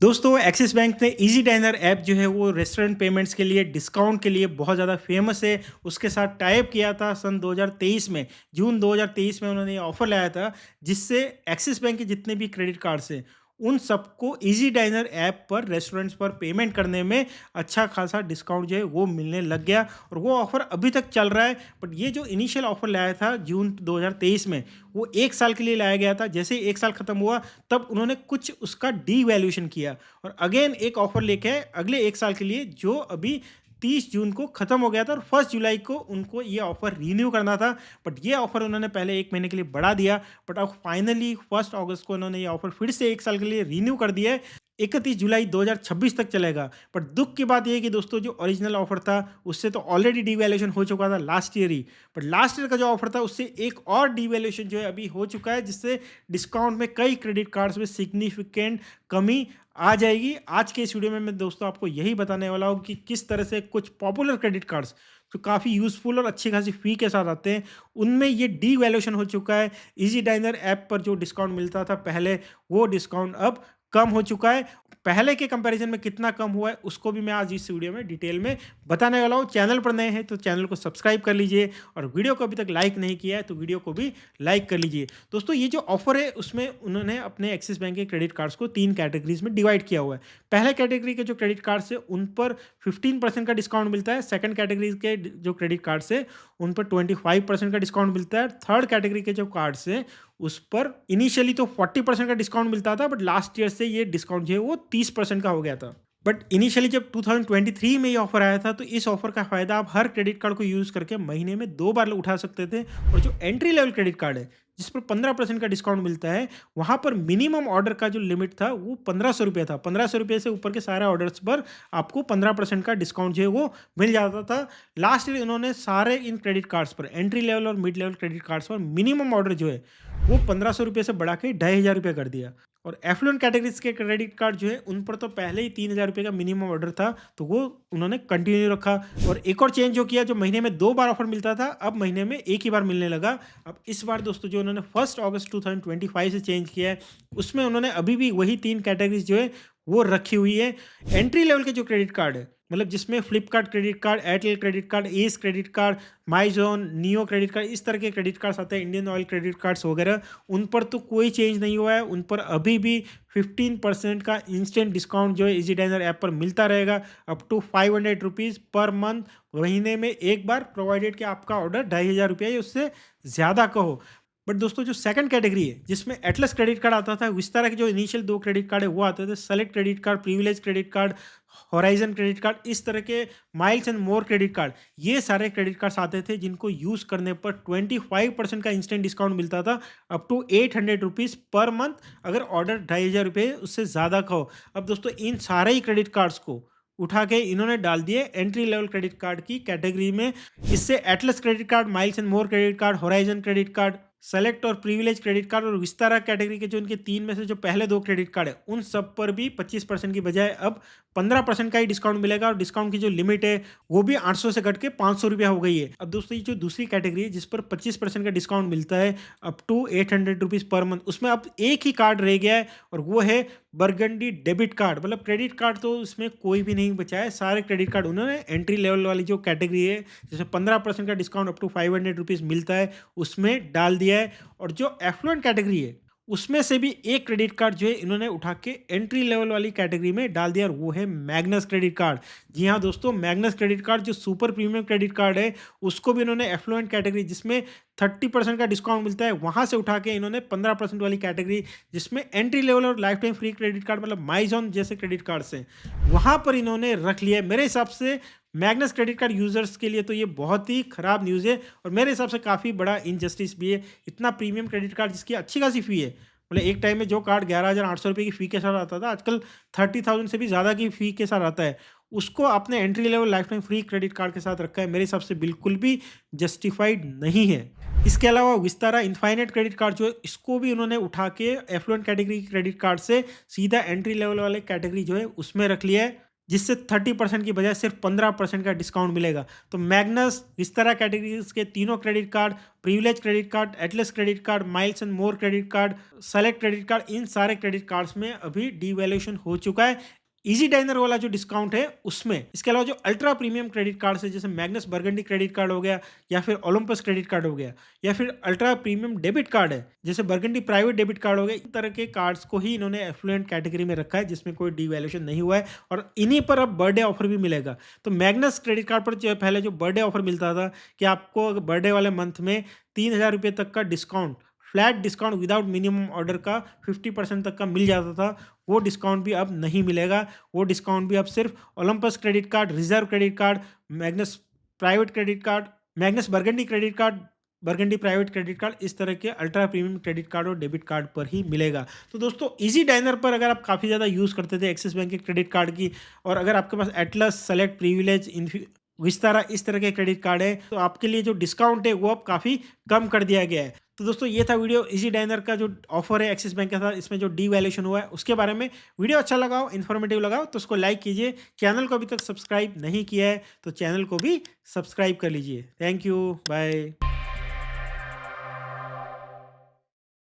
दोस्तों axis bank ने easy dinar app जो है वो रेस्टोरेंट पेमेंट्स के लिए डिस्काउंट के लिए बहुत ज़्यादा फेमस है। उसके साथ टाई अप किया था सन 2023 में, जून 2023 में उन्होंने ये ऑफ़र लाया था, जिससे एक्सिस बैंक के जितने भी क्रेडिट कार्ड्स हैं उन सबको इजी डाइनर ऐप पर रेस्टोरेंट्स पर पेमेंट करने में अच्छा खासा डिस्काउंट जो है वो मिलने लग गया। और वो ऑफ़र अभी तक चल रहा है। बट ये जो इनिशियल ऑफ़र लाया था जून 2023 में, वो 1 साल के लिए लाया गया था। जैसे ही 1 साल खत्म हुआ तब उन्होंने कुछ उसका डीवैल्यूएशन किया और अगेन एक ऑफर लेके आए अगले 1 साल के लिए, जो अभी 30 जून को खत्म हो गया था और 1 जुलाई को उनको ये ऑफर रिन्यू करना था। बट ये ऑफर उन्होंने पहले 1 महीने के लिए बढ़ा दिया। बट अब फाइनली 1 अगस्त को उन्होंने ये ऑफर फिर से 1 साल के लिए रिन्यू कर दिया है। 31 जुलाई 2026 तक चलेगा। बट दुःख की बात ये है कि दोस्तों जो ओरिजिनल ऑफर था उससे तो ऑलरेडी डीवैल्यूएशन हो चुका था last year he. But last year का जो ऑफर था उससे एक और डीवैल्यूएशन जो है अभी हो चुका है, जिससे डिस्काउंट में कई क्रेडिट कार्ड्स में सिग्निफिकेंट कमी आ जाएगी। आज के इस वीडियो में मैं दोस्तों आपको यही बताने वाला हूँ कि किस तरह से कुछ पॉपुलर क्रेडिट कार्ड्स जो काफ़ी यूज़फुल और अच्छी खासी फ़ी के साथ आते हैं, उनमें ये डीवैल्यूएशन हो चुका है। इजी डाइनर ऐप पर जो डिस्काउंट मिलता था पहले, वो डिस्काउंट अब कम हो चुका है। पहले के कंपैरिजन में कितना कम हुआ है उसको भी मैं आज इस वीडियो में डिटेल में बताने वाला हूँ। चैनल पर नए हैं तो चैनल को सब्सक्राइब कर लीजिए और वीडियो को अभी तक लाइक नहीं किया है तो वीडियो को भी लाइक कर लीजिए। दोस्तों ये जो ऑफर है उसमें उन्होंने अपने एक्सिस बैंक के क्रेडिट कार्ड्स को 3 कैटेगरीज में डिवाइड किया हुआ है। पहले कैटेगरी के जो क्रेडिट कार्ड्स है उन पर 15% का डिस्काउंट मिलता है। सेकंड कैटेगरी के जो क्रेडिट कार्ड्स है उन पर 25% का डिस्काउंट मिलता है। थर्ड कैटेगरी के जो कार्ड्स हैं उस पर इनिशियली तो 40% का डिस्काउंट मिलता था, बट लास्ट ईयर से ये डिस्काउंट जो है वो 30% का हो गया था। बट इनिशियली जब 2023 में ये ऑफर आया था तो इस ऑफर का फायदा आप हर क्रेडिट कार्ड को यूज करके महीने में 2 बार उठा सकते थे। और जो एंट्री लेवल क्रेडिट कार्ड है जिस पर 15% का डिस्काउंट मिलता है, वहां पर मिनिमम ऑर्डर का जो लिमिट था वो 1500 रुपये था। 1500 रुपये से ऊपर के सारे ऑर्डर्स पर आपको 15% का डिस्काउंट जो है वो मिल जाता था। लास्ट ईयर इन्होंने सारे इन क्रेडिट कार्ड्स पर, एंट्री लेवल और मिड लेवल क्रेडिट कार्ड्स पर, मिनिमम ऑर्डर जो है वो 1500 रुपये से बढ़ा के 2500 रुपये कर दिया। और एफ्लुएंट कैटेगरीज के क्रेडिट कार्ड जो है उन पर तो पहले ही 3000 रुपये का मिनिमम ऑर्डर था, तो वो उन्होंने कंटिन्यू रखा। और एक और चेंज जो किया, जो महीने में 2 बार ऑफर मिलता था अब महीने में एक ही बार मिलने लगा। अब इस बार दोस्तों जो उन्होंने 1 अगस्त 2025 से चेंज किया है उसमें उन्होंने अभी भी वही 3 कैटेगरीज जो है वो रखी हुई है। एंट्री लेवल के जो क्रेडिट कार्ड है, मतलब जिसमें Flipkart credit card, Airtel credit card, S credit card, माइजोन, neo credit card, इस तरह के क्रेडिट कार्ड्स आते हैं, इंडियन ऑयल क्रेडिट कार्ड्स वगैरह, उन पर तो कोई चेंज नहीं हुआ है। उन पर अभी भी 15% का इंस्टेंट डिस्काउंट जो है इजी डाइनर ऐप पर मिलता रहेगा, up to 500 rupees per month, महीने में एक बार, प्रोवाइडेड कि आपका ऑर्डर 2500 रुपये या उससे ज़्यादा का हो। बट दोस्तों जो सेकंड कैटेगरी है जिसमें एटलस क्रेडिट कार्ड आता था, विस्तारा के जो इनिशियल 2 क्रेडिट कार्ड है वो आते थे, select credit card, privilege credit card, horizon credit card, इस तरह के miles and more credit card, ये सारे क्रेडिट कार्ड्स आते थे जिनको यूज़ करने पर 25% का इंस्टेंट डिस्काउंट मिलता था, up to 800 rupees per month, अगर ऑर्डर 2500 रुपये उससे ज़्यादा का हो। अब दोस्तों इन सारे ही क्रेडिट कार्ड्स को उठा के इन्होंने डाल दिए एंट्री लेवल क्रेडिट कार्ड की कैटेगरी में। इससे Atlas credit card, miles and more credit card, horizon credit card, select और प्रिविलेज क्रेडिट कार्ड और विस्तारा कैटेगरी के जो इनके 3 में से जो पहले 2 क्रेडिट कार्ड है उन सब पर भी 25% की बजाय अब 15% का ही डिस्काउंट मिलेगा। और डिस्काउंट की जो लिमिट है वो भी 800 से घट के 500 रुपया हो गई है। अब दोस्तों ये जो दूसरी कैटेगरी है जिस पर 25% का डिस्काउंट मिलता है up to 800 rupees per month, उसमें अब एक ही कार्ड रह गया है और वो है बरगंडी डेबिट कार्ड। मतलब क्रेडिट कार्ड तो इसमें कोई भी नहीं बचा है, सारे क्रेडिट कार्ड उन्होंने एंट्री लेवल वाली जो कैटेगरी है जिसमें 15% का डिस्काउंट अप टू 500 रुपीज़ मिलता है उसमें डाल दिया है। और जो एफ्लुएंट कैटेगरी है उसमें से भी एक क्रेडिट कार्ड जो है इन्होंने उठा के एंट्री लेवल वाली कैटेगरी में डाल दिया और वो है मैग्नस क्रेडिट कार्ड। जी हाँ दोस्तों, मैग्नस क्रेडिट कार्ड जो सुपर प्रीमियम क्रेडिट कार्ड है उसको भी इन्होंने एफ्लुएंट कैटेगरी जिसमें 30% का डिस्काउंट मिलता है वहां से उठा के इन्होंने 15% वाली कैटेगरी जिसमें एंट्री लेवल और life time free credit card, मतलब माइजॉन जैसे क्रेडिट कार्ड्स हैं, वहां पर इन्होंने रख लिया है। मेरे हिसाब से मैग्नस क्रेडिट कार्ड यूजर्स के लिए तो ये बहुत ही खराब न्यूज़ है और मेरे हिसाब से काफ़ी बड़ा इनजस्टिस भी है। इतना प्रीमियम क्रेडिट कार्ड जिसकी अच्छी खासी फी है, मतलब एक टाइम में जो कार्ड 11,800 रुपये की फ़ी के साथ आता था आजकल 30,000 से भी ज़्यादा की फ़ी के साथ आता है, उसको आपने entry level life time free credit card के साथ रखा है, मेरे हिसाब से बिल्कुल भी जस्टिफाइड नहीं है। इसके अलावा विस्तारा इनफाइनाइट क्रेडिट कार्ड जो है इसको भी उन्होंने उठा के एफ्लुएंट कैटेगरी क्रेडिट कार्ड से सीधा एंट्री लेवल वाले कैटेगरी जो है उसमें रख लिया है। जिससे 30% की बजाय सिर्फ 15% का डिस्काउंट मिलेगा। तो मैग्नस, विस्तारा कैटेगरीज के तीनों credit card, privilege credit card, Atlas credit card, miles and more credit card, select credit card, इन सारे क्रेडिट कार्ड्स में अभी डीवैल्यूएशन हो चुका है। इजी डाइनर वाला जो डिस्काउंट है उसमें। इसके अलावा जो अल्ट्रा प्रीमियम क्रेडिट कार्ड है, जैसे मैग्नस बर्गंडी क्रेडिट कार्ड हो गया, या फिर ओलंपस क्रेडिट कार्ड हो गया, या फिर अल्ट्रा प्रीमियम डेबिट कार्ड है जैसे बर्गंडी प्राइवेट डेबिट कार्ड हो गया, इन तरह के कार्ड्स को ही इन्होंने एफ्लुएंट कैटेगरी में रखा है जिसमें कोई डीवैल्यूएशन नहीं हुआ है, और इन्हीं पर अब बर्थडे ऑफर भी मिलेगा। तो मैग्नस क्रेडिट कार्ड पर जो पहले जो बर्थडे ऑफर मिलता था कि आपको बर्थडे वाले मंथ में 3000 रुपये तक का discount, flat discount without minimum order का 50% तक का मिल जाता था, वो डिस्काउंट भी अब नहीं मिलेगा। वो डिस्काउंट भी अब सिर्फ Olympus credit card, reserve credit card, Magnus private credit card, Magnus burgundy credit card, burgundy private credit card, इस तरह के अल्ट्रा प्रीमियम क्रेडिट कार्ड और डेबिट कार्ड पर ही मिलेगा। तो दोस्तों इजी डाइनर पर अगर आप काफ़ी ज़्यादा यूज़ करते थे एक्सिस बैंक के क्रेडिट कार्ड की, और अगर आपके पास एटलस, सेलेक्ट, प्रिविलेज, विस्तारा इस तरह के क्रेडिट कार्ड है, तो आपके लिए जो डिस्काउंट है वो अब काफ़ी कम कर दिया गया है। तो दोस्तों ये था वीडियो इजी डाइनर का जो ऑफर है एक्सिस बैंक का था, इसमें जो डीवैल्यूएशन हुआ है उसके बारे में। वीडियो अच्छा लगा हो, इन्फॉर्मेटिव लगा हो तो उसको लाइक कीजिए। चैनल को अभी तक सब्सक्राइब नहीं किया है तो चैनल को भी सब्सक्राइब कर लीजिए। Thank you, bye.